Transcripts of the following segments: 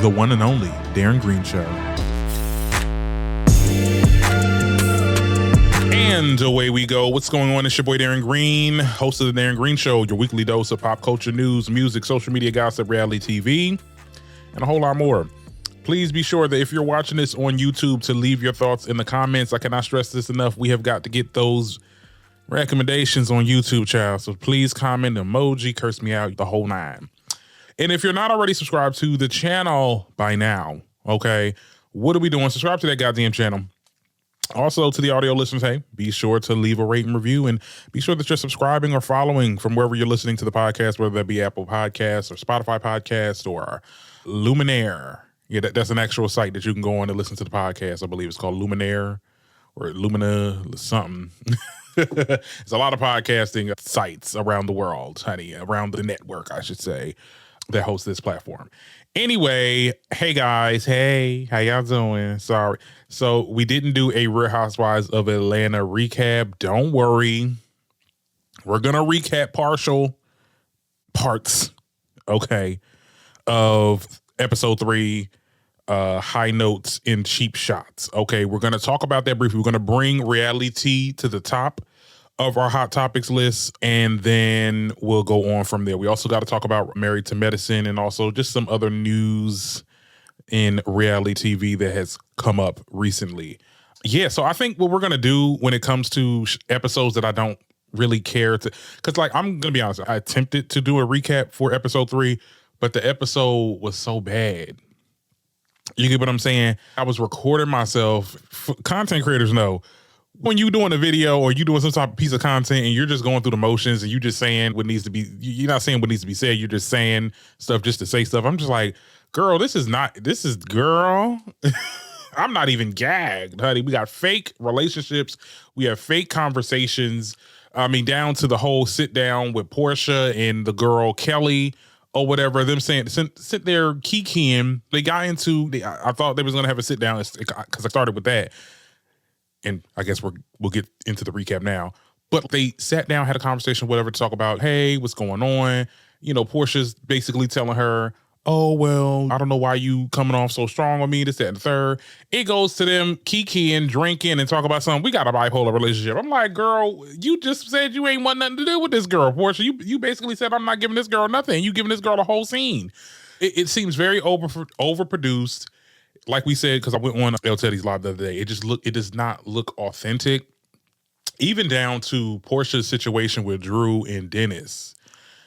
the one and only Darren Green Show. And away we go. What's going on? It's your boy Darren Green, host of the Darren Green Show, your weekly dose of pop culture news, music, social media gossip, reality TV, and a whole lot more. Please be sure that if you're watching this on YouTube to leave your thoughts in the comments. I cannot stress this enough. We have got to get those recommendations on YouTube, child. So please comment, emoji, curse me out, the whole nine. And if you're not already subscribed to the channel by now, okay, what are we doing? Subscribe to that goddamn channel. Also, to the audio listeners, hey, be sure to leave a rate and review, and be sure that you're subscribing or following from wherever you're listening to the podcast, whether that be Apple Podcasts or Spotify Podcasts or Luminaire. Yeah, that's an actual site that you can go on and listen to the podcast. I believe it's called Luminaire or Lumina something. There's a lot of podcasting sites around the world, honey, around the network, I should say, that host this platform. Anyway, hey guys, hey, how y'all doing? Sorry. So we didn't do a Real Housewives of Atlanta recap. Don't worry. We're going to recap partial parts, okay, of episode 3, high notes and cheap shots. Okay, we're going to talk about that briefly. We're going to bring reality to the top of our hot topics list, and then we'll go on from there. We also got to talk about Married to Medicine and also just some other news in reality TV that has come up recently. Yeah, so I think what we're going to do when it comes to episodes that I don't really care to, because like, I'm going to be honest, I attempted to do a recap for episode 3, but the episode was so bad. You get what I'm saying? I was recording myself. Content creators know when you doing a video or you doing some type of piece of content and you're just going through the motions and you just saying what needs to be, you're not saying what needs to be said. You're just saying stuff just to say stuff. I'm just like, girl, girl. I'm not even gagged, honey. We got fake relationships. We have fake conversations. I mean, down to the whole sit down with Portia and the girl Kelly or whatever, them saying, sit there kikiing. They got into, I thought they was going to have a sit down because I started with that. And I guess we'll get into the recap now. But they sat down, had a conversation, whatever, to talk about, hey, what's going on? You know, Portia's basically telling her, oh, well, I don't know why you coming off so strong on me, this, that, and the third. It goes to them kikiing, drinking, and talk about something. We got a bipolar relationship. I'm like, girl, you just said you ain't want nothing to do with this girl, Portia. You basically said, I'm not giving this girl nothing. You giving this girl a whole scene. It seems very overproduced. Like we said, because I went on El Teddy's live the other day, it does not look authentic. Even down to Portia's situation with Drew and Dennis.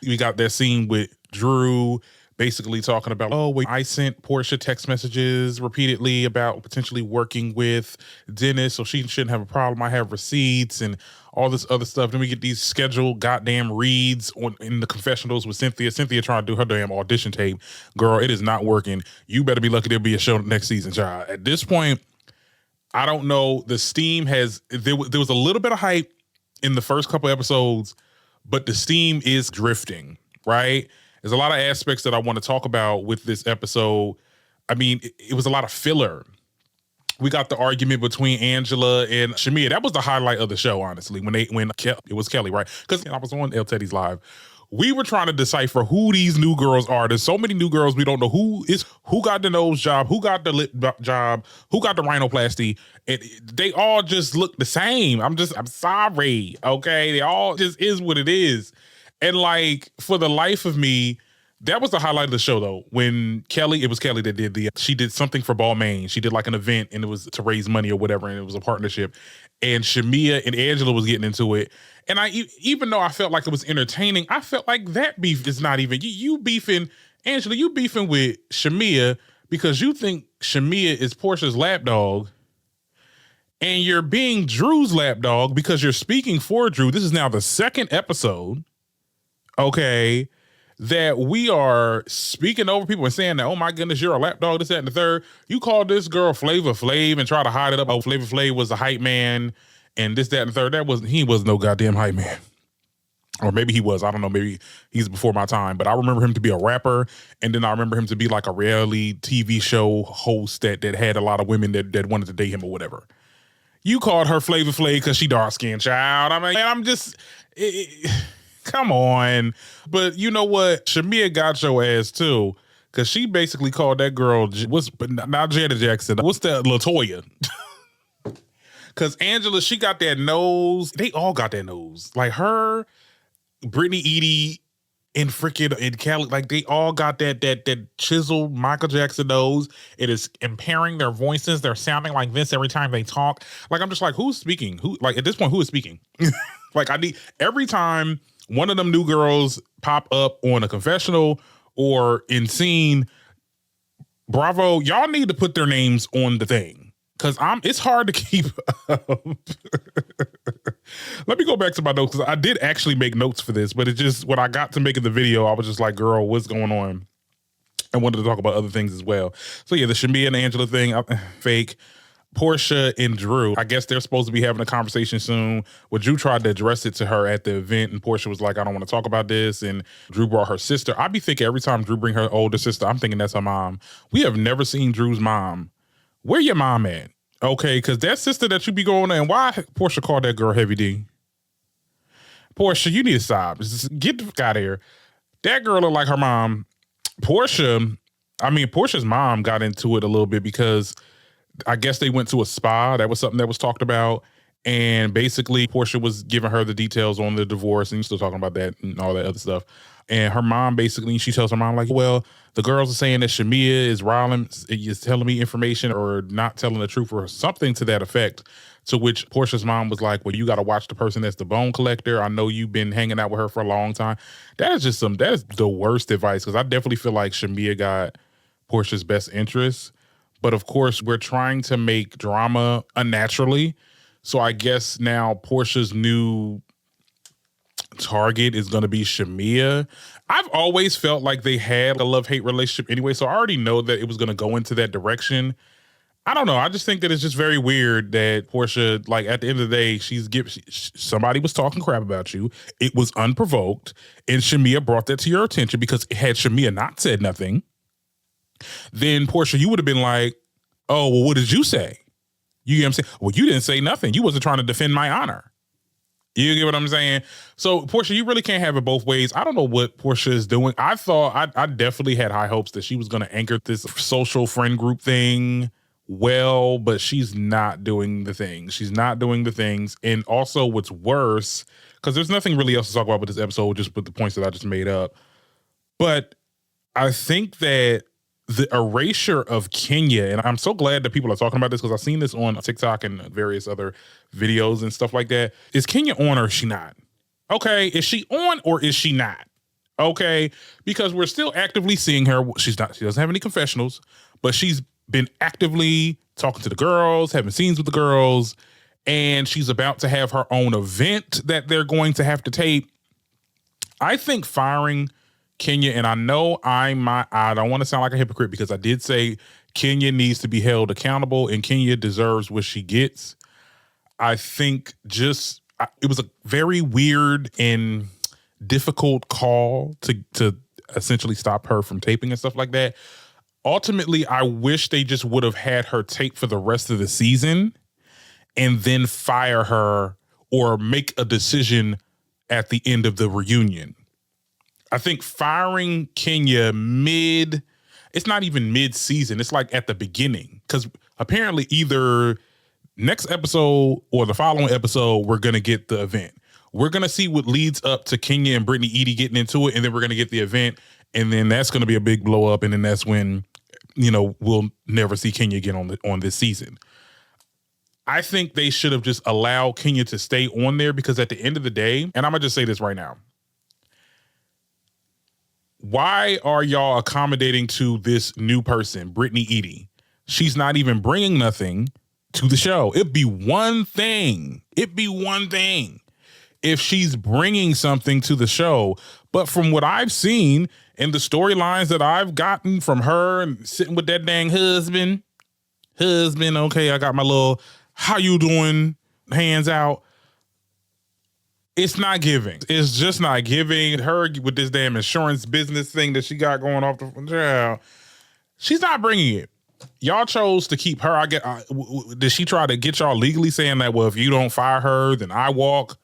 We got that scene with Drew basically talking about, oh, well, I sent Portia text messages repeatedly about potentially working with Dennis, so she shouldn't have a problem. I have receipts and all this other stuff. Then we get these scheduled goddamn reads in the confessionals with Cynthia. Cynthia trying to do her damn audition tape. Girl, it is not working. You better be lucky there'll be a show next season, child. At this point, I don't know. The steam there was a little bit of hype in the first couple episodes, but the steam is drifting, right? There's a lot of aspects that I want to talk about with this episode. I mean, it was a lot of filler. We got the argument between Angela and Shamia. That was the highlight of the show, honestly, when it was Kelly, right? Because I was on El Teddy's live. We were trying to decipher who these new girls are. There's so many new girls. We don't know who got the nose job, who got the lip job, who got the rhinoplasty. And they all just look the same. I'm sorry, okay? They all just is what it is. And like, for the life of me, that was the highlight of the show, though. When it was Kelly that did she did something for Balmain. She did like an event and it was to raise money or whatever. And it was a partnership. And Shamia and Angela was getting into it. And even though I felt like it was entertaining, I felt like that beef is not even, you beefing, Angela, you beefing with Shamia because you think Shamia is Portia's lapdog. And you're being Drew's lapdog because you're speaking for Drew. This is now the second episode. Okay, that we are speaking over people and saying that, oh my goodness, you're a lapdog, this, that, and the third. You called this girl Flavor Flav and try to hide it up. Oh, Flavor Flav was a hype man and this, that, and the third. He was no goddamn hype man. Or maybe he was, I don't know, maybe he's before my time, but I remember him to be a rapper, and then I remember him to be like a reality TV show host that had a lot of women that wanted to date him or whatever. You called her Flavor Flav because she dark-skinned, child. I mean, I'm just... come on. But you know what? Shamia got your ass too. Because she basically called that girl, but not Janet Jackson. What's that? LaToya. Because Angela, she got that nose. They all got that nose. Like her, Brittany Edie, and freaking in Cali, like they all got that chiseled Michael Jackson nose. It is impairing their voices. They're sounding like this every time they talk. Like I'm just like, who's speaking? Who, like at this point, who is speaking? Like I need every time one of them new girls pop up on a confessional or in scene, Bravo, y'all need to put their names on the thing. Cause it's hard to keep up. Let me go back to my notes because I did actually make notes for this, but it just, when I got to making the video, I was just like, girl, what's going on? I wanted to talk about other things as well. So yeah, the Shamia and Angela thing, fake. Portia and Drew, I guess they're supposed to be having a conversation soon. Well, Drew tried to address it to her at the event, and Portia was like, I don't want to talk about this. And Drew brought her sister. I be thinking every time Drew bring her older sister, I'm thinking that's her mom. We have never seen Drew's mom. Where your mom at? Okay, because that sister that you be going on, why Portia called that girl Heavy D? Portia, you need to stop. Just get the fuck out of here. That girl look like her mom. Portia's mom got into it a little bit because I guess they went to a spa. That was something that was talked about. And basically, Portia was giving her the details on the divorce, and you're still talking about that and all that other stuff. And her mom basically, she tells her mom, like, well, the girls are saying that Shamia is telling me information or not telling the truth or something to that effect. To which Portia's mom was like, well, you got to watch the person that's the bone collector. I know you've been hanging out with her for a long time. That is the worst advice, because I definitely feel like Shamia got Portia's best interests. But of course, we're trying to make drama unnaturally. So I guess now Portia's new target is going to be Shamia. I've always felt like they had a love-hate relationship anyway, so I already know that it was going to go into that direction. I don't know. I just think that it's just very weird that Portia, like at the end of the day, somebody was talking crap about you. It was unprovoked, and Shamia brought that to your attention, because had Shamia not said nothing, then Portia, you would have been like, oh, well, what did you say? You get what I'm saying? Well, you didn't say nothing. You wasn't trying to defend my honor. You get what I'm saying? So Portia, you really can't have it both ways. I don't know what Portia is doing. I thought I definitely had high hopes that she was going to anchor this social friend group thing well, but she's not doing the things. She's not doing the things. And also what's worse, because there's nothing really else to talk about with this episode, just with the points that I just made up. But I think that the erasure of Kenya, and I'm so glad that people are talking about this, because I've seen this on TikTok and various other videos and stuff like that. Is Kenya on or is she not? Okay, is she on or is she not? Okay, because we're still actively seeing her. She doesn't have any confessionals, but she's been actively talking to the girls, having scenes with the girls, and she's about to have her own event that they're going to have to tape. I think firing Kenya, and I know I don't want to sound like a hypocrite, because I did say Kenya needs to be held accountable and Kenya deserves what she gets. I think it was a very weird and difficult call to essentially stop her from taping and stuff like that. Ultimately, I wish they just would have had her tape for the rest of the season and then fire her or make a decision at the end of the reunion. I think firing Kenya it's not even mid-season. It's like at the beginning, because apparently either next episode or the following episode, we're going to get the event. We're going to see what leads up to Kenya and Brittany Edie getting into it, and then we're going to get the event, and then that's going to be a big blow up, and then that's when, we'll never see Kenya again on this season. I think they should have just allowed Kenya to stay on there, because at the end of the day, and I'm going to just say this right now, why are y'all accommodating to this new person, Brittany Edie? She's not even bringing nothing to the show. It'd be one thing if she's bringing something to the show. But from what I've seen and the storylines that I've gotten from her and sitting with that dang husband, okay, I got my little, how you doing, hands out. It's not giving. It's just not giving. Her with this damn insurance business thing that she got going off the child. She's not bringing it. Y'all chose to keep her. Did she try to get y'all legally saying that, well, if you don't fire her, then I walk?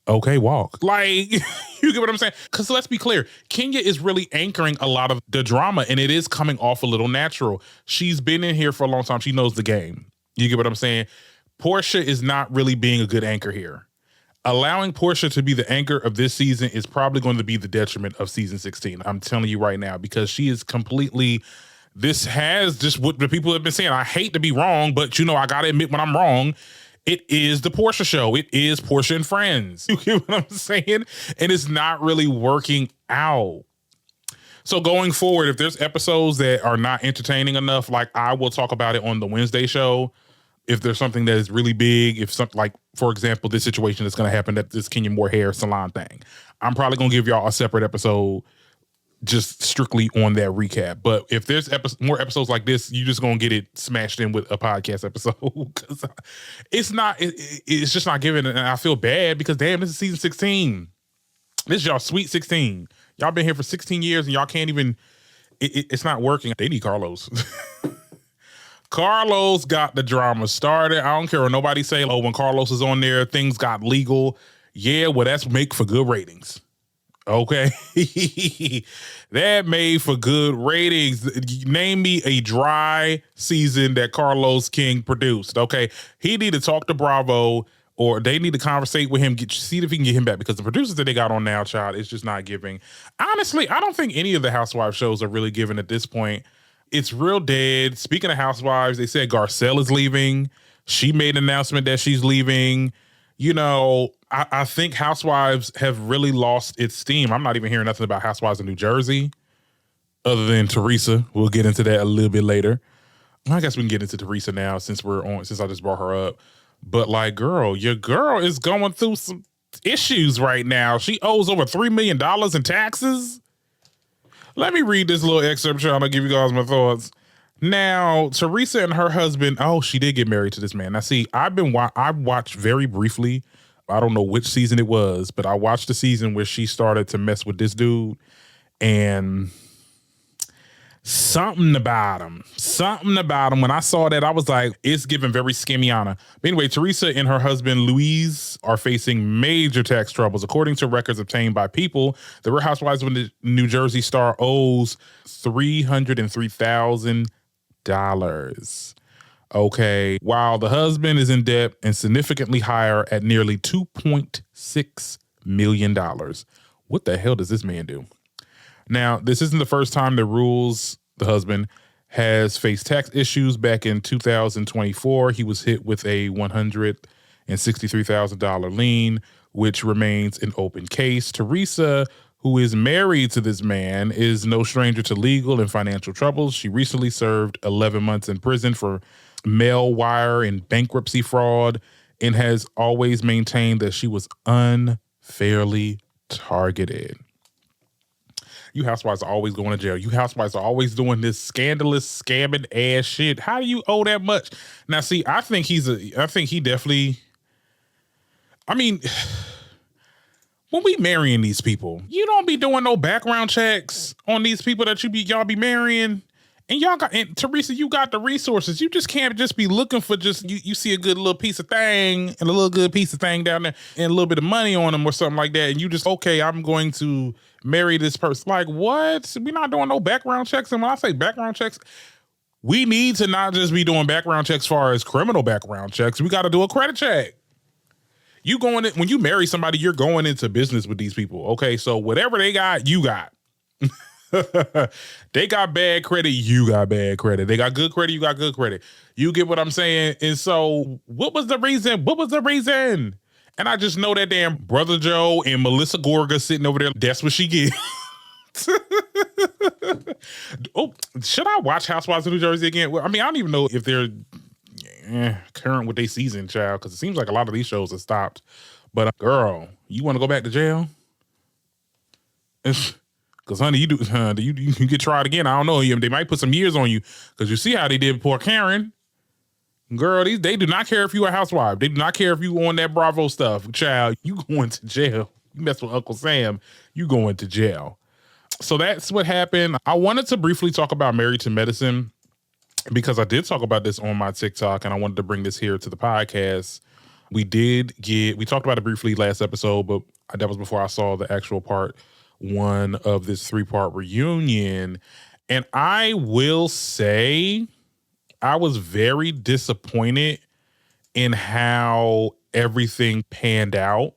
okay, walk. Like, you get what I'm saying? Because let's be clear, Kenya is really anchoring a lot of the drama, and it is coming off a little natural. She's been in here for a long time. She knows the game. You get what I'm saying? Portia is not really being a good anchor here. Allowing Portia to be the anchor of this season is probably going to be the detriment of season 16. I'm telling you right now, because she is completely, this has just what the people have been saying. I hate to be wrong, but I got to admit when I'm wrong. It is the Portia show. It is Portia and Friends. You get what I'm saying? And it's not really working out. So going forward, if there's episodes that are not entertaining enough, like I will talk about it on the Wednesday show. If there's something that is really big, if something like, for example, this situation that's going to happen, that this Kenya Moore hair salon thing, I'm probably going to give y'all a separate episode just strictly on that recap. But if there's more episodes like this, you just gonna get it smashed in with a podcast episode, because it's just not giving. And I feel bad because damn, this is season 16. This is y'all sweet 16. Y'all been here for 16 years and y'all can't even. It's not working. They need Carlos. Carlos got the drama started. I don't care what nobody say. Oh, when Carlos is on there, things got legal. Yeah, well, that's make for good ratings. Okay. That made for good ratings. Name me a dry season that Carlos King produced. Okay. He need to talk to Bravo, or they need to conversate with him, see if he can get him back, because the producers that they got on now, child, it's just not giving. Honestly, I don't think any of the Housewives shows are really giving at this point. It's real dead. Speaking of Housewives, they said Garcelle is leaving. She made an announcement that she's leaving. I think Housewives have really lost its steam. I'm not even hearing nothing about Housewives of New Jersey other than Teresa. We'll get into that a little bit later. I guess we can get into Teresa now since I just brought her up. But like, girl, your girl is going through some issues right now. She owes over $3 million in taxes. Let me read this little excerpt, trying to give you guys my thoughts. Now, Teresa and her husband, she did get married to this man. Now, see, I watched very briefly. I don't know which season it was, but I watched the season where she started to mess with this dude, and something about him. When I saw that, I was like, it's giving very Skimiana. But anyway, Teresa and her husband, Louise, are facing major tax troubles. According to records obtained by People, the Real Housewives of New Jersey star owes $303,000. Okay, while the husband is in debt and significantly higher at nearly $2.6 million. What the hell does this man do? Now, this isn't the first time that Rules, the husband, has faced tax issues. Back in 2024, he was hit with a $163,000 lien, which remains an open case. Teresa, who is married to this man, is no stranger to legal and financial troubles. She recently served 11 months in prison for mail wire and bankruptcy fraud, and has always maintained that she was unfairly targeted. You housewives are always going to jail. You housewives are always doing this scandalous, scamming ass shit. How do you owe that much? Now, see, I think he definitely, when we marrying these people, you don't be doing no background checks on these people that y'all be marrying. And Teresa, you got the resources. You just can't just be looking for you see a good little piece of thing and a little good piece of thing down there and a little bit of money on them or something like that. And you just, okay, I'm going to marry this person. Like, what? We're not doing no background checks. And when I say background checks, we need to not just be doing background checks as far as criminal background checks. We got to do a credit check. When you marry somebody, you're going into business with these people. Okay, so whatever they got, you got. They got bad credit, you got bad credit. They got good credit, you got good credit. You get what I'm saying? And so what was the reason? And I just know that damn Brother Joe and Melissa Gorga sitting over there, that's what she gets. Oh, should I watch Housewives of New Jersey again? Well, I don't even know if they're current with their season, child, because it seems like a lot of these shows have stopped. But girl, you want to go back to jail? Because, honey, you get tried again. I don't know. They might put some years on you, because you see how they did poor Karen. Girl, they do not care if you a housewife. They do not care if you on that Bravo stuff. Child, you going to jail. You mess with Uncle Sam, you going to jail. So that's what happened. I wanted to briefly talk about Married to Medicine, because I did talk about this on my TikTok, and I wanted to bring this here to the podcast. We talked about it briefly last episode, but that was before I saw the actual part one of this 3-part reunion. And I will say I was very disappointed in how everything panned out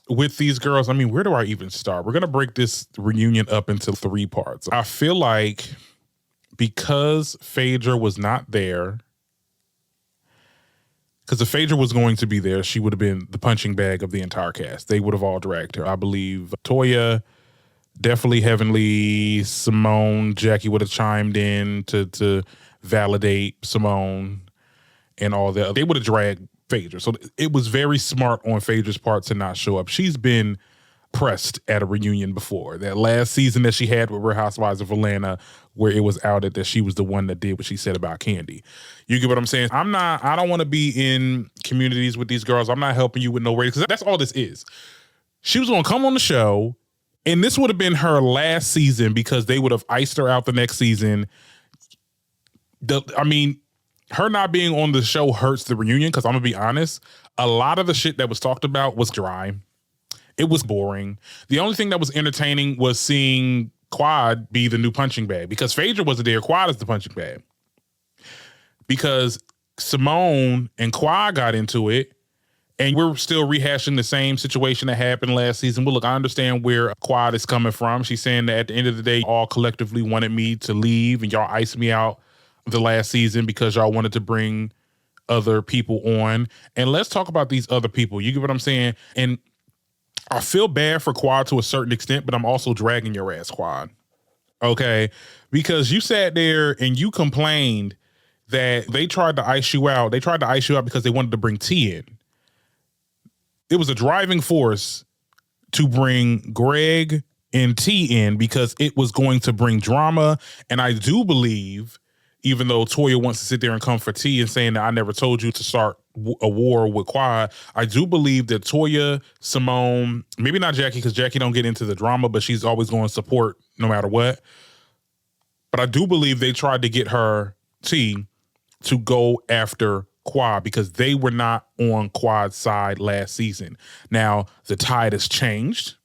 with these girls. I mean, where do I even start? We're going to break this reunion up into 3 parts. I feel like because Phaedra was not there, because if Phaedra was going to be there, she would have been the punching bag of the entire cast. They would have all dragged her. I believe Toya, definitely Heavenly, Simone, Jackie would have chimed in to validate Simone and all that. They would have dragged Phaedra. So it was very smart on Phaedra's part to not show up. She's been pressed at a reunion before. That last season that she had with Real Housewives of Atlanta, where it was outed that she was the one that did what she said about Candy. You get what I'm saying? I don't want to be in communities with these girls. I'm not helping you with no ratings, because that's all this is. She was going to come on the show, and this would have been her last season because they would have iced her out the next season. Her not being on the show hurts the reunion, because I'm going to be honest, a lot of the shit that was talked about was dry. It was boring. The only thing that was entertaining was seeing Quad be the new punching bag, because Phaedra wasn't there. Quad is the punching bag. Because Simone and Quad got into it, and we're still rehashing the same situation that happened last season. Well, look, I understand where Quad is coming from. She's saying that at the end of the day, all collectively wanted me to leave, and y'all iced me out the last season because y'all wanted to bring other people on. And let's talk about these other people. You get what I'm saying? And I feel bad for Quad to a certain extent, but I'm also dragging your ass, Quad. Okay? Because you sat there and you complained that they tried to ice you out. They tried to ice you out because they wanted to bring T in. It was a driving force to bring Greg and T in because it was going to bring drama. And I do believe, even though Toya wants to sit there and come for T and saying that I never told you to start a war with Quad, I do believe that Toya, Simone, maybe not Jackie, because Jackie don't get into the drama, but she's always going to support no matter what. But I do believe they tried to get her, T, to go after Quad because they were not on Quad's side last season. Now, the tide has changed.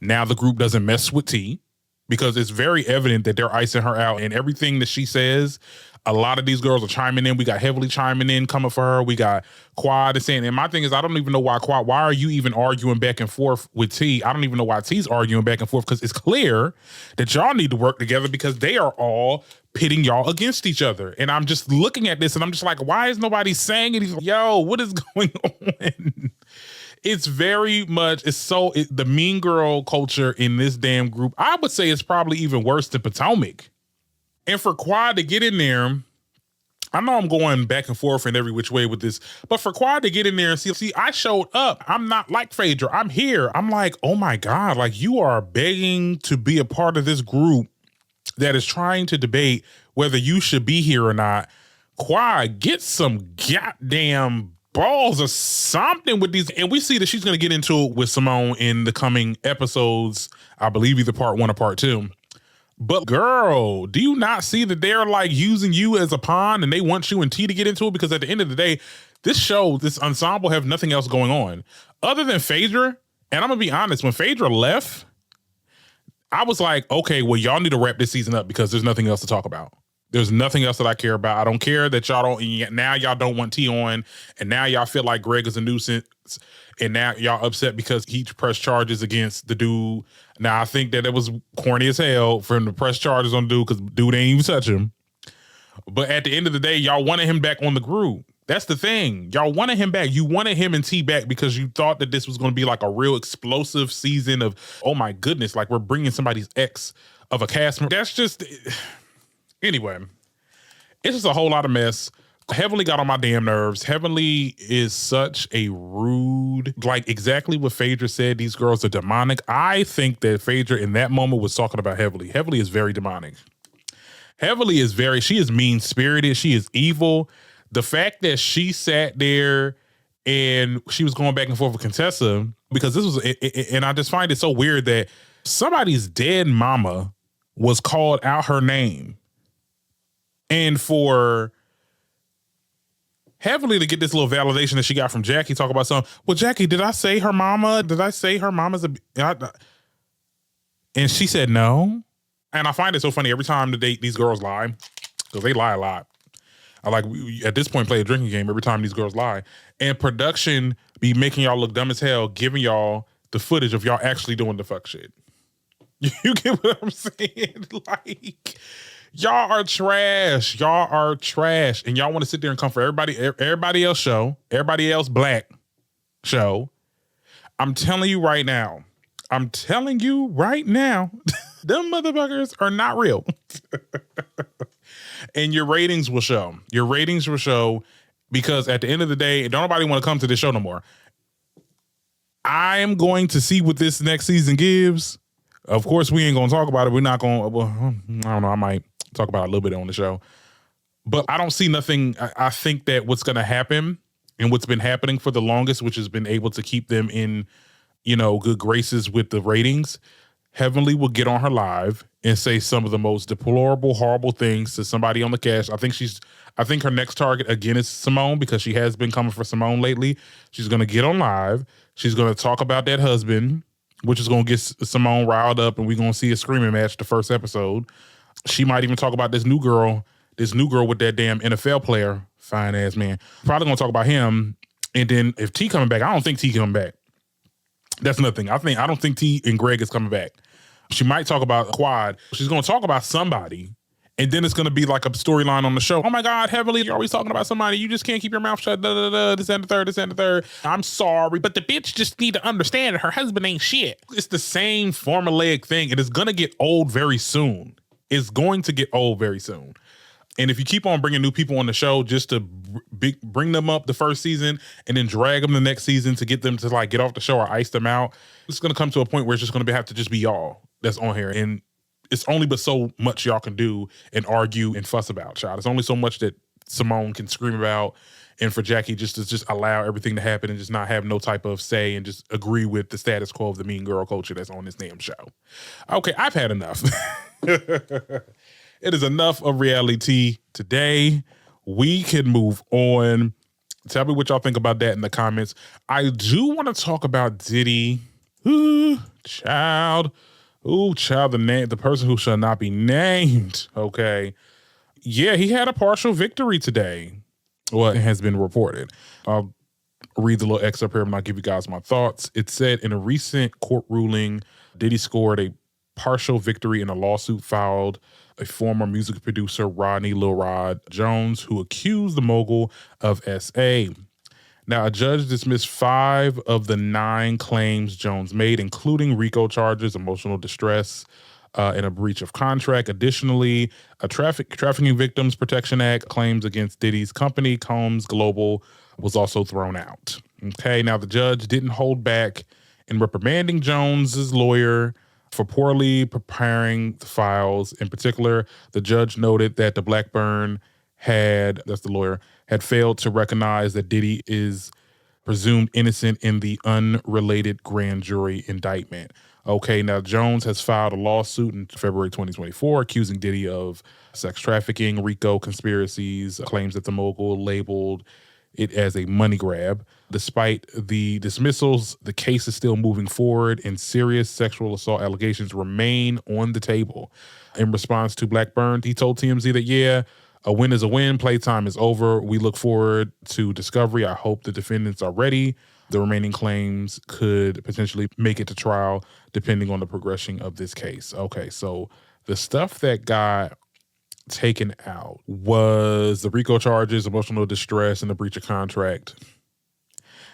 Now the group doesn't mess with T, because it's very evident that they're icing her out, and everything that she says, a lot of these girls are chiming in. We got Heavily chiming in, coming for her. We got Quad is saying, and my thing is, I don't even know why are you even arguing back and forth with T? I don't even know why T's arguing back and forth, because it's clear that y'all need to work together, because they are all pitting y'all against each other. And I'm just looking at this and I'm just like, why is nobody saying anything? Yo, what is going on? It's very much, the mean girl culture in this damn group, I would say it's probably even worse than Potomac. And for Quad to get in there, I know I'm going back and forth in every which way with this, but for Quad to get in there and see, I showed up. I'm not like Phaedra. I'm here. I'm like, oh my God, like you are begging to be a part of this group that is trying to debate whether you should be here or not. Quad, get some goddamn balls or something with these. And we see that she's going to get into it with Simone in the coming episodes, I believe either part 1 or part 2. But girl, do you not see that they're like using you as a pawn, and they want you and T to get into it? Because at the end of the day, this ensemble have nothing else going on other than Phaedra. And I'm gonna be honest, when Phaedra left, I was like, okay, well, y'all need to wrap this season up because there's nothing else to talk about. There's nothing else that I care about. I don't care that y'all don't want T on, and now y'all feel like Greg is a nuisance, and now y'all upset because he pressed charges against the dude. Now, I think that it was corny as hell for him to press charges on dude, because dude ain't even touch him. But at the end of the day, y'all wanted him back on the group. That's the thing. Y'all wanted him back. You wanted him and T back because you thought that this was going to be like a real explosive season of, oh my goodness, like we're bringing somebody's ex of a cast member. That's just... Anyway, it's just a whole lot of mess. Heavenly got on my damn nerves. Heavenly is such a rude, like exactly what Phaedra said. These girls are demonic. I think that Phaedra in that moment was talking about Heavenly. Heavenly is very demonic. Heavenly is she is mean-spirited. She is evil. The fact that she sat there and she was going back and forth with Contessa, because this was, and I just find it so weird that somebody's dead mama was called out her name. And for heavily to get this little validation that she got from Jackie. Talk about something. Well, Jackie, did I say her mama? Did I say her mama's a? And she said no. And I find it so funny every time these girls lie, because they lie a lot. I like, at this point, play a drinking game every time these girls lie. And production be making y'all look dumb as hell, giving y'all the footage of y'all actually doing the fuck shit. You get what I'm saying? Like, y'all are trash. Y'all are trash. And y'all want to sit there and come for everybody else show, everybody else black show. I'm telling you right now, them motherfuckers are not real. And your ratings will show. Your ratings will show, because at the end of the day, don't nobody want to come to this show no more. I am going to see what this next season gives. Of course, we ain't going to talk about it. We're not going to, well, I don't know. I might talk about it a little bit on the show. But I don't see nothing. I think that what's going to happen and what's been happening for the longest, which has been able to keep them in, good graces with the ratings, Heavenly will get on her live and say some of the most deplorable, horrible things to somebody on the cast. I think her next target again is Simone, because she has been coming for Simone lately. She's going to get on live. She's going to talk about that husband, which is going to get Simone riled up, and we're going to see a screaming match the first episode. She might even talk about this new girl with that damn NFL player, fine ass man. Probably going to talk about him. And then if T coming back, I don't think T coming back. That's another thing. I don't think T and Greg is coming back. She might talk about Quad. She's going to talk about somebody, and then it's going to be like a storyline on the show. Oh my God, Heavenly, you're always talking about somebody. You just can't keep your mouth shut. This and the third. I'm sorry, but the bitch just need to understand that her husband ain't shit. It's the same formulaic thing, and it's going to get old very soon. It's going to get old very soon. And if you keep on bringing new people on the show just to bring them up the first season and then drag them the next season to get them to like get off the show or ice them out, it's going to come to a point where it's just going to have to just be y'all that's on here. And it's only but so much y'all can do and argue and fuss about, child. It's only so much that Simone can scream about, and for Jackie just to just allow everything to happen and just not have no type of say and just agree with the status quo of the mean girl culture that's on this damn show. Okay, I've had enough. It is enough of reality today. We can move on. Tell me what y'all think about that in the comments. I do want to talk about Diddy. Ooh, child, the person who shall not be named. Okay. Yeah, he had a partial victory today. What has been reported. I'll read the little excerpt here and I'll give you guys my thoughts. It said, in a recent court ruling, Diddy scored a partial victory in a lawsuit filed a former music producer, Rodney Lil Rod Jones, who accused the mogul of SA. Now, a judge dismissed 5 of the 9 claims Jones made, including RICO charges, emotional distress, and a breach of contract. Additionally, a Trafficking Victims Protection Act claims against Diddy's company, Combs Global, was also thrown out. Okay, now the judge didn't hold back in reprimanding Jones's lawyer for poorly preparing the files. In particular, the judge noted that the Blackburn had failed to recognize that Diddy is presumed innocent in the unrelated grand jury indictment. Okay, now Jones has filed a lawsuit in February 2024 accusing Diddy of sex trafficking, RICO conspiracies, claims that the mogul labeled it as a money grab. Despite the dismissals, the case is still moving forward and serious sexual assault allegations remain on the table. In response to Blackburn, he told TMZ that, yeah, a win is a win, playtime is over. We look forward to discovery. I hope the defendants are ready. The remaining claims could potentially make it to trial depending on the progression of this case. Okay, so the stuff that got taken out was the RICO charges, emotional distress, and the breach of contract.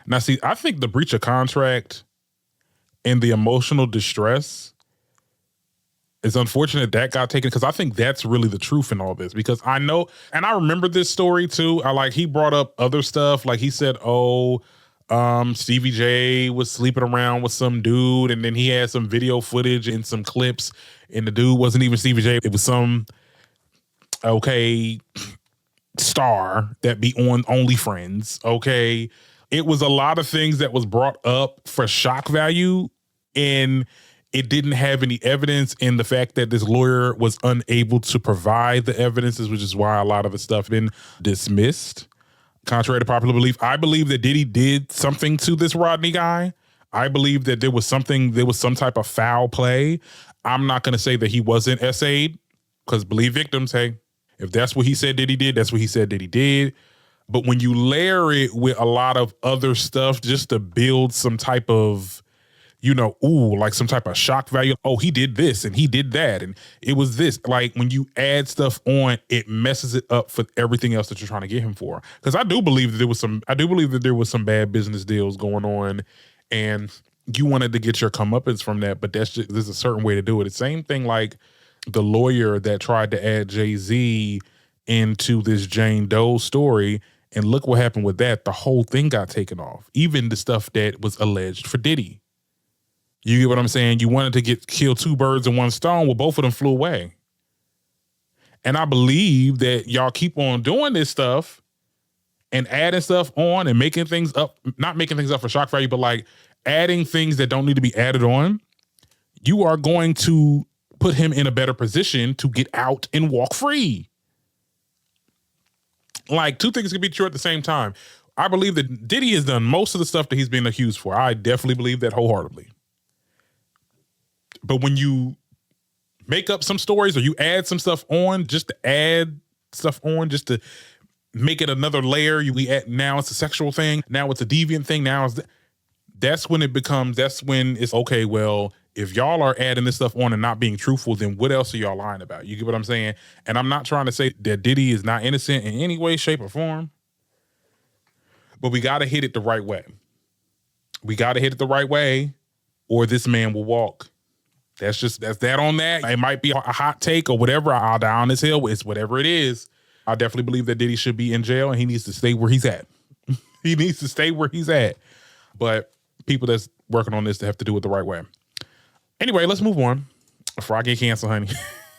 Now, see, I think the breach of contract and the emotional distress is unfortunate that got taken, because I think that's really the truth in all this. Because I know, and I remember this story too. He brought up other stuff. Like he said, Stevie J was sleeping around with some dude, and then he had some video footage and some clips, and the dude wasn't even Stevie J. It was some star that be on OnlyFriends. Okay. It was a lot of things that was brought up for shock value, and it didn't have any evidence. And the fact that this lawyer was unable to provide the evidences, which is why a lot of the stuff been dismissed. Contrary to popular belief, I believe that Diddy did something to this Rodney guy. I believe that there was some type of foul play. I'm not going to say that he wasn't SA'd, because believe victims, hey, if that's what he said Diddy did, that's what he said Diddy did. But when you layer it with a lot of other stuff just to build some type of, like some type of shock value. Oh, he did this and he did that and it was this. Like when you add stuff on, it messes it up for everything else that you're trying to get him for. Because I do believe that there was some bad business deals going on, and you wanted to get your comeuppance from that. But there's a certain way to do it. It's the same thing like the lawyer that tried to add Jay-Z into this Jane Doe story. And look what happened with that. The whole thing got taken off. Even the stuff that was alleged for Diddy. You get what I'm saying? You wanted to kill two birds in one stone. Well, both of them flew away. And I believe that y'all keep on doing this stuff and adding stuff on and making things up, not making things up for shock value, but like adding things that don't need to be added on. You are going to put him in a better position to get out and walk free. Like two things can be true at the same time. I believe that Diddy has done most of the stuff that he's been accused for. I definitely believe that wholeheartedly. But when you make up some stories or you add some stuff on, just to add stuff on, just to make it another layer, now it's a sexual thing, now it's a deviant thing, that's when it's okay, well, if y'all are adding this stuff on and not being truthful, then what else are y'all lying about? You get what I'm saying? And I'm not trying to say that Diddy is not innocent in any way, shape, or form, but we got to hit it the right way. We got to hit it the right way, or this man will walk. That's that on that. It might be a hot take or whatever. I'll die on this hill. It's whatever it is. I definitely believe that Diddy should be in jail and he needs to stay where he's at. He needs to stay where he's at. But people that's working on this, they have to do it the right way. Anyway, let's move on before I get canceled, honey.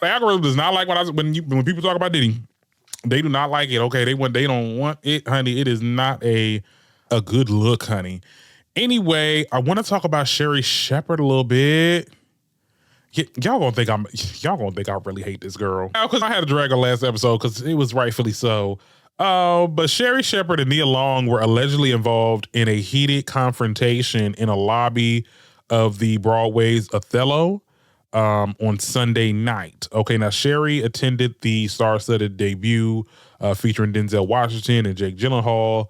The algorithm does not like when people talk about Diddy. They do not like it. Okay, they don't want it, honey. It is not a good look, honey. Anyway, I want to talk about Sherri Shepherd a little bit. Y'all gonna think I really hate this girl. Because I had to drag her last episode because it was rightfully so. But Sherri Shepherd and Nia Long were allegedly involved in a heated confrontation in a lobby of the Broadway's Othello on Sunday night. Okay, now Sherri attended the star-studded debut featuring Denzel Washington and Jake Gyllenhaal,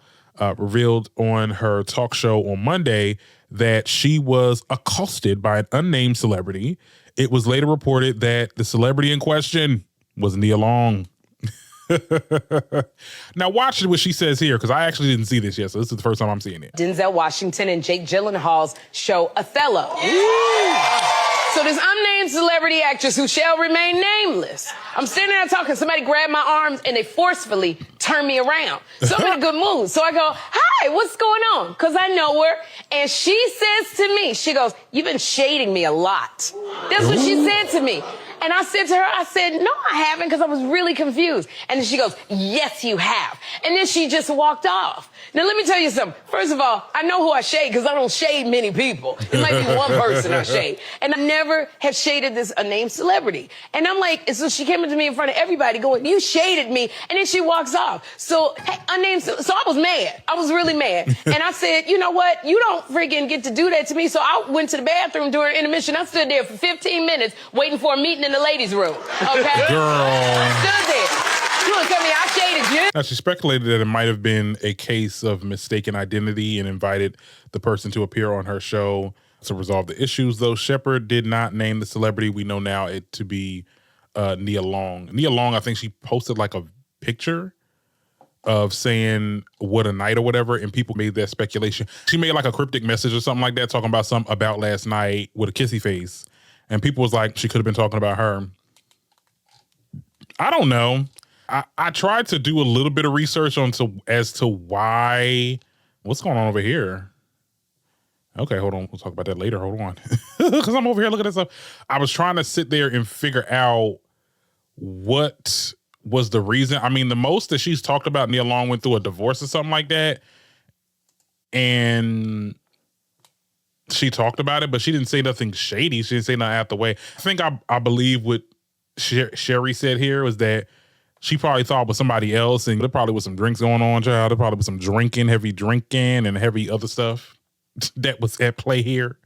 revealed on her talk show on Monday that she was accosted by an unnamed celebrity. It was later reported that the celebrity in question was Nia Long. Now watch what she says here, because I actually didn't see this yet, so this is the first time I'm seeing it. Denzel Washington and Jake Gyllenhaal's show Othello. So this unnamed celebrity actress who shall remain nameless. I'm sitting there talking, somebody grabbed my arms and they forcefully turned me around. So I'm in a good mood. So I go, hi, what's going on? Because I know her. And she says to me, she goes, you've been shading me a lot. That's what she said to me. And I said to her, no, I haven't, because I was really confused. And then she goes, yes, you have. And then she just walked off. Now, let me tell you something. First of all, I know who I shade because I don't shade many people. It might be one person I shade. And I never have shaded this unnamed celebrity. And I'm like, and so she came up to me in front of everybody going, you shaded me. And then she walks off. So, hey, unnamed, so I was mad. I was really mad. And I said, you know what? You don't freaking get to do that to me. So I went to the bathroom during intermission. I stood there for 15 minutes waiting for a meeting in the ladies' room. Okay? Girl. I stood there. You want to tell me I shaded you? Now, she speculated that it might have been a case of mistaken identity and invited the person to appear on her show to resolve the issues, though Shepherd did not name the celebrity. We know now it to be Nia Long. Nia Long, I think she posted like a picture of saying what a night or whatever, and people made that speculation. She made like a cryptic message or something like that, talking about something about last night with a kissy face. And people was like, she could have been talking about her. I don't know. I tried to do a little bit of research as to why. What's going on over here? Okay, hold on. We'll talk about that later. Hold on. Because I'm over here looking at stuff. I was trying to sit there and figure out what was the reason. I mean, the most that she's talked about, Nia Long went through a divorce or something like that. And she talked about it, but she didn't say nothing shady. She didn't say nothing out the way. I think I believe what Sherri said here was that She probably thought with somebody else, and there probably was some drinks going on, child. There probably was some heavy drinking and heavy other stuff that was at play here.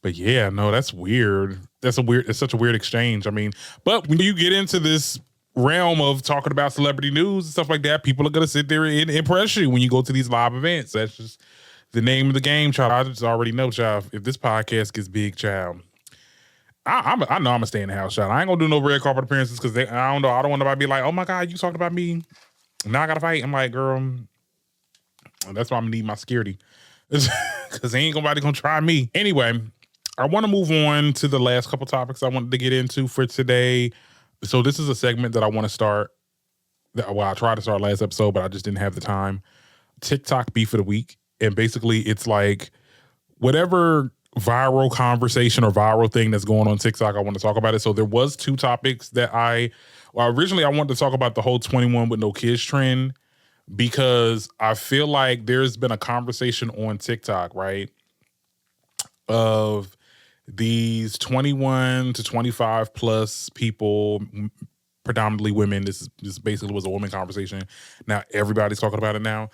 But yeah, no, that's weird. It's such a weird exchange. I mean, but when you get into this realm of talking about celebrity news and stuff like that, people are going to sit there and impress you when you go to these live events. That's just the name of the game, child. I just already know, child, if this podcast gets big, child, I know I'm gonna stay in the house, child. I ain't gonna do no red carpet appearances because I don't know. I don't want nobody to be like, oh my God, you talked about me. Now I gotta fight. I'm like, girl, that's why I'm gonna need my security. Because ain't nobody gonna try me. Anyway, I want to move on to the last couple topics I wanted to get into for today. So this is a segment that I want to start. Well, I tried to start last episode, but I just didn't have the time. TikTok beef of the week. And basically it's like whatever viral conversation or viral thing that's going on TikTok, I want to talk about it. So there was two topics that originally I wanted to talk about the whole 21 with no kids trend, because I feel like there's been a conversation on TikTok, right, of these 21 to 25 plus people, predominantly women. This basically was a woman conversation. Now everybody's talking about it now.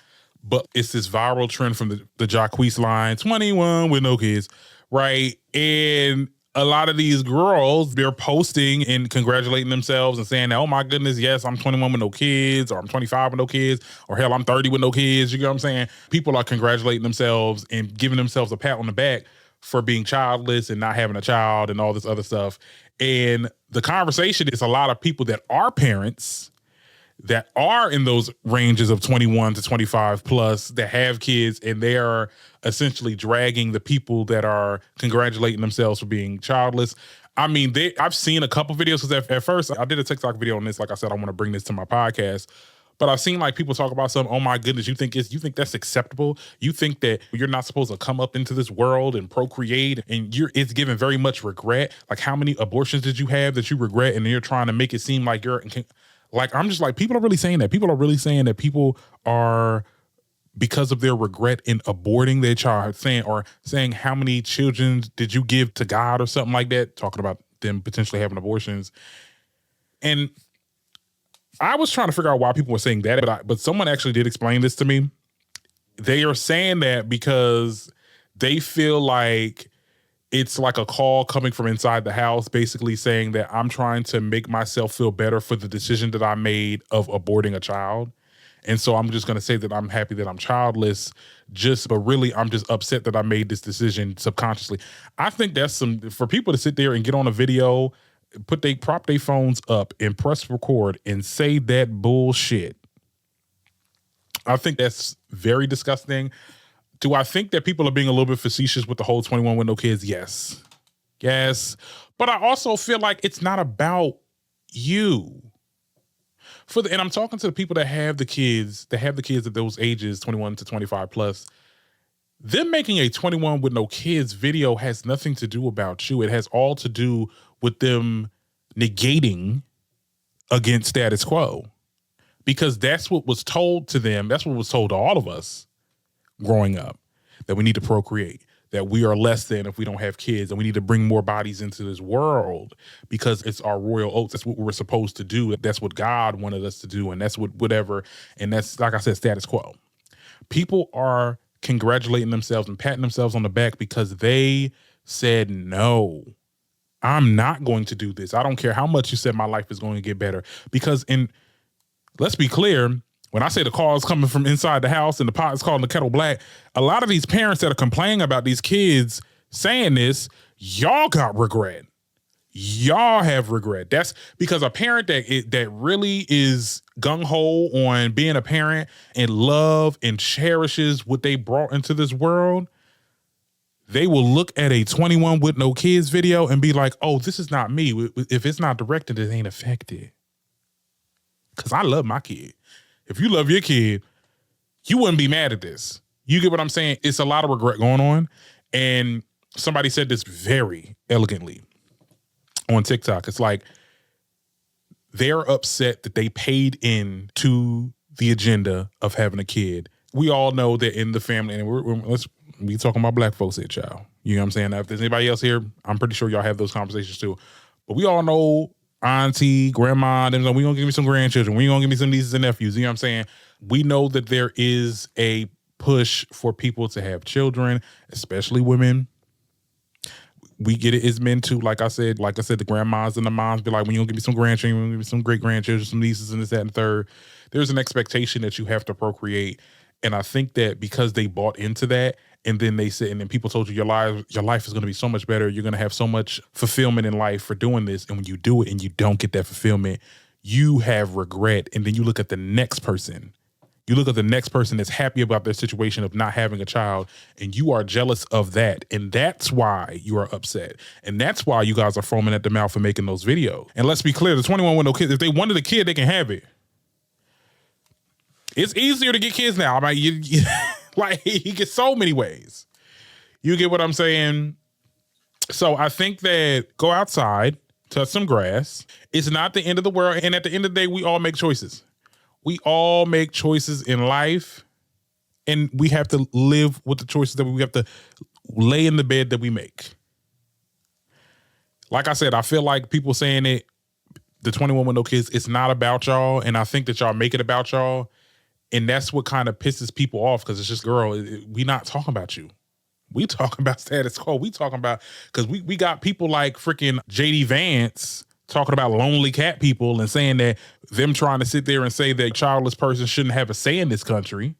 But it's this viral trend from the Jacquees line, 21 with no kids, right? And a lot of these girls, they're posting and congratulating themselves and saying, oh my goodness, yes, I'm 21 with no kids, or I'm 25 with no kids, or hell, I'm 30 with no kids. You get what I'm saying? People are congratulating themselves and giving themselves a pat on the back for being childless and not having a child and all this other stuff. And the conversation is a lot of people that are parents that are in those ranges of 21 to 25 plus that have kids, and they are essentially dragging the people that are congratulating themselves for being childless. I mean, I've seen a couple videos, because at first I did a TikTok video on this. Like I said, I want to bring this to my podcast, but I've seen like people talk about something. Oh my goodness, you think that's acceptable? You think that you're not supposed to come up into this world and procreate, and it's given very much regret. Like, how many abortions did you have that you regret, and you're trying to make it seem like you're like, I'm just like, people are really saying that. People are really saying that people are, because of their regret in aborting their child, saying how many children did you give to God or something like that, talking about them potentially having abortions. And I was trying to figure out why people were saying that, but someone actually did explain this to me. They are saying that because they feel like it's like a call coming from inside the house, basically saying that I'm trying to make myself feel better for the decision that I made of aborting a child. And so I'm just going to say that I'm happy that I'm childless, but really I'm just upset that I made this decision subconsciously. I think that's for people to sit there and get on a video, prop their phones up and press record and say that bullshit. I think that's very disgusting. Do I think that people are being a little bit facetious with the whole 21 with no kids? Yes. But I also feel like it's not about you. And I'm talking to the people that have the kids at those ages, 21 to 25 plus. Them making a 21 with no kids video has nothing to do about you. It has all to do with them negating against status quo. Because that's what was told to them. That's what was told to all of us growing up, that we need to procreate, that we are less than if we don't have kids, and we need to bring more bodies into this world because it's our royal oath. That's what we're supposed to do. That's what God wanted us to do, and that's whatever. And that's, like I said, status quo. People are congratulating themselves and patting themselves on the back because they said, no, I'm not going to do this. I don't care how much you said my life is going to get better. Because let's be clear, when I say the call is coming from inside the house and the pot is calling the kettle black, a lot of these parents that are complaining about these kids saying this, y'all got regret. Y'all have regret. That's because a parent that really is gung-ho on being a parent and love and cherishes what they brought into this world, they will look at a 21 with no kids video and be like, oh, this is not me. If it's not directed, it ain't affected. Because I love my kid. If you love your kid, you wouldn't be mad at this. You get what I'm saying? It's a lot of regret going on. And somebody said this very elegantly on TikTok. It's like they're upset that they paid in to the agenda of having a kid. We all know that in the family, and let's be talking about black folks here, child. You know what I'm saying? Now, if there's anybody else here, I'm pretty sure y'all have those conversations too. But we all know, auntie, grandma, them, we gonna give me some grandchildren. We gonna give me some nieces and nephews. You know what I'm saying? We know that there is a push for people to have children, especially women. We get it as men too. Like I said, the grandmas and the moms be like, when you gonna give me some grandchildren, you gonna give me some great grandchildren, some nieces and this, that, and third. There's an expectation that you have to procreate. And I think that because they bought into that, and then they said, and then people told you your life is gonna be so much better, you're gonna have so much fulfillment in life for doing this. And when you do it and you don't get that fulfillment, you have regret. And then you look at the next person. You look at the next person that's happy about their situation of not having a child, and you are jealous of that. And that's why you are upset. And that's why you guys are foaming at the mouth for making those videos. And let's be clear, the 21 with no kids, if they wanted a kid, they can have it. It's easier to get kids now. I mean, like, you get so many ways. You get what I'm saying? So I think that go outside, touch some grass. It's not the end of the world. And at the end of the day, we all make choices. We all make choices in life, and we have to live with the choices that we have to lay in the bed that we make. Like I said, I feel like people saying it, the 21 with no kids, it's not about y'all, and I think that y'all make it about y'all, and that's what kind of pisses people off, because it's just, girl, we not talking about you. We talking about status quo. We talking about, because we got people like freaking JD Vance talking about lonely cat people and saying that them trying to sit there and say that a childless person shouldn't have a say in this country.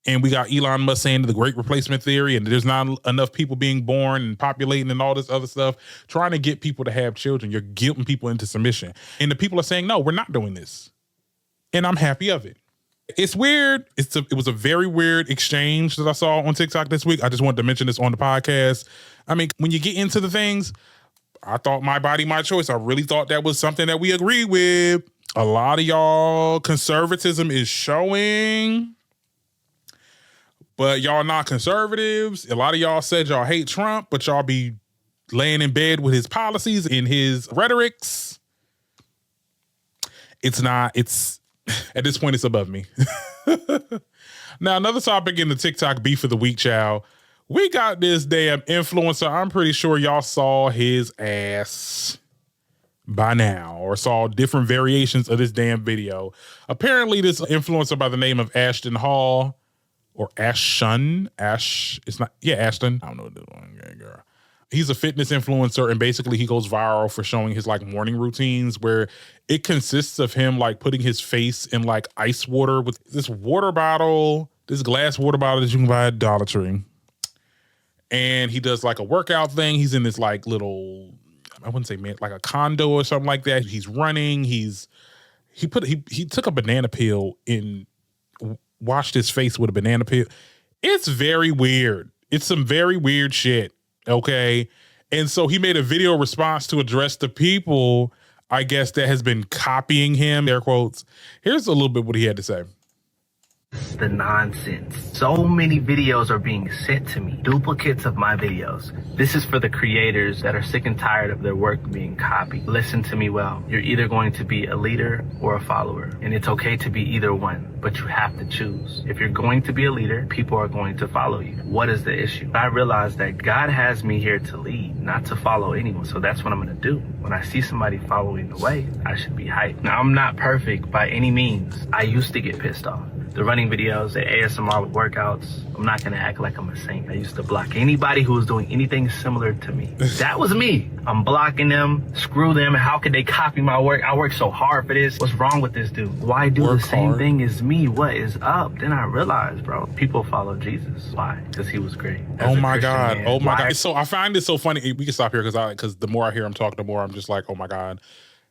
And we got Elon Musk saying the great replacement theory and there's not enough people being born and populating and all this other stuff, trying to get people to have children. You're guilting people into submission. And the people are saying, no, we're not doing this. And I'm happy of it. It's weird. It was a very weird exchange that I saw on TikTok this week. I just wanted to mention this on the podcast. I mean, when you get into the things, I thought my body, my choice. I really thought that was something that we agreed with. A lot of y'all conservatism is showing, but y'all not conservatives. A lot of y'all said y'all hate Trump, but y'all be laying in bed with his policies and his rhetorics. It's at this point, it's above me. Now, another topic in the TikTok beef of the week, child. We got this damn influencer. I'm pretty sure y'all saw his ass by now or saw different variations of this damn video. Apparently, this influencer by the name of Ashton Hall or Ashton. Ashton. I don't know what this one, girl. He's a fitness influencer, and basically he goes viral for showing his like morning routines where it consists of him like putting his face in like ice water with this water bottle, this glass water bottle that you can buy at Dollar Tree. And he does like a workout thing. He's in this like little, I wouldn't say like a condo or something like that. He's running. He took a banana peel and washed his face with a banana peel. It's very weird. It's some very weird shit. Okay. And so he made a video response to address the people, I guess, that has been copying him, air quotes. Here's a little bit what he had to say. The nonsense. So many videos are being sent to me, duplicates of my videos. This is for the creators that are sick and tired of their work being copied. Listen to me well. You're either going to be a leader or a follower, and it's okay to be either one, but you have to choose. If you're going to be a leader, people are going to follow you. What is the issue? I realize that God has me here to lead, not to follow anyone. So that's what I'm going to do. When I see somebody following the way, I should be hyped. Now, I'm not perfect by any means. I used to get pissed off. The running videos, the ASMR with workouts, I'm not gonna act like I'm a saint. I used to block anybody who was doing anything similar to me. That was me. I'm blocking them, screw them, how could they copy my work? I worked so hard for this. What's wrong with this dude? Why do the same thing as me? What is up? Then I realized, bro, people follow Jesus. Why? Because he was great. Oh my God. Man. Oh my God. So I find it so funny. We can stop here because the more I hear him talk, the more I'm just like, oh my God.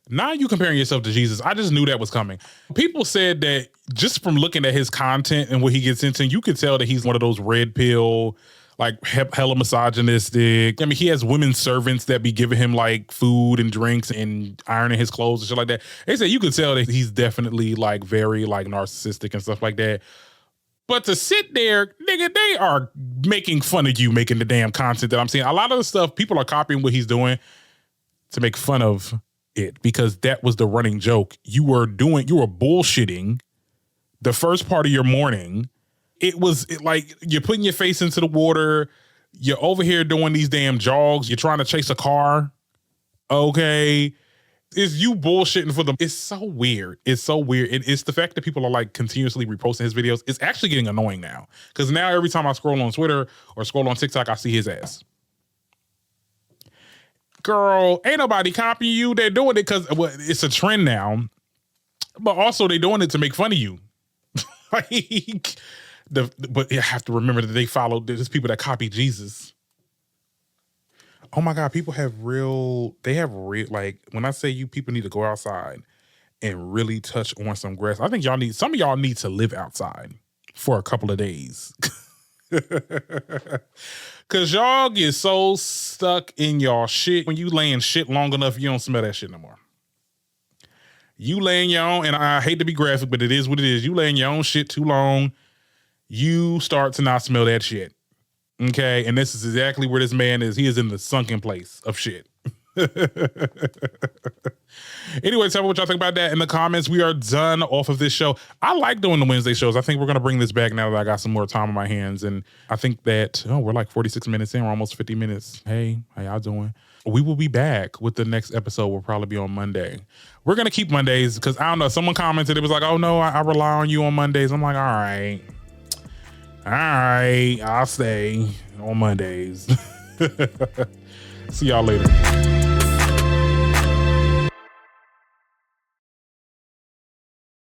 Now you comparing yourself to Jesus. I just knew that was coming. People said that just from looking at his content and what he gets into, you could tell that he's one of those red pill, like hella misogynistic. I mean, he has women servants that be giving him like food and drinks and ironing his clothes and shit like that. They said you could tell that he's definitely like very like narcissistic and stuff like that. But to sit there, nigga, they are making fun of you making the damn content that I'm seeing. A lot of the stuff, people are copying what he's doing to make fun of it, because that was the running joke. You were bullshitting the first part of your morning. It was like you're putting your face into the water. You're over here doing these damn jogs. You're trying to chase a car. Okay. It's you bullshitting for them. It's so weird. It's so weird. It's the fact that people are like continuously reposting his videos. It's actually getting annoying now. Because now every time I scroll on Twitter or scroll on TikTok, I see his ass. Girl, ain't nobody copying you. They're doing it because it's a trend now. But also they're doing it to make fun of you. But you have to remember that they follow, there's people that copy Jesus. Oh my God, people have real, like, when I say you people need to go outside and really touch on some grass, I think some of y'all need to live outside for a couple of days. Cause y'all get so stuck in y'all shit. When you laying shit long enough, you don't smell that shit no more. You laying your own, and I hate to be graphic, but it is what it is. You laying your own shit too long, you start to not smell that shit. Okay, and this is exactly where this man is. He is in the sunken place of shit. Anyway, tell me what y'all think about that in the comments. We are done off of this show. I like doing the Wednesday shows. I think we're going to bring this back now that I got some more time on my hands. And I think that, we're like 46 minutes in. We're almost 50 minutes. Hey, how y'all doing? We will be back with the next episode. Will probably be on Monday. We're going to keep Mondays because, I don't know, someone commented, it was like, oh no, I rely on you on Mondays. I'm like, all right, I'll stay on Mondays. See y'all later.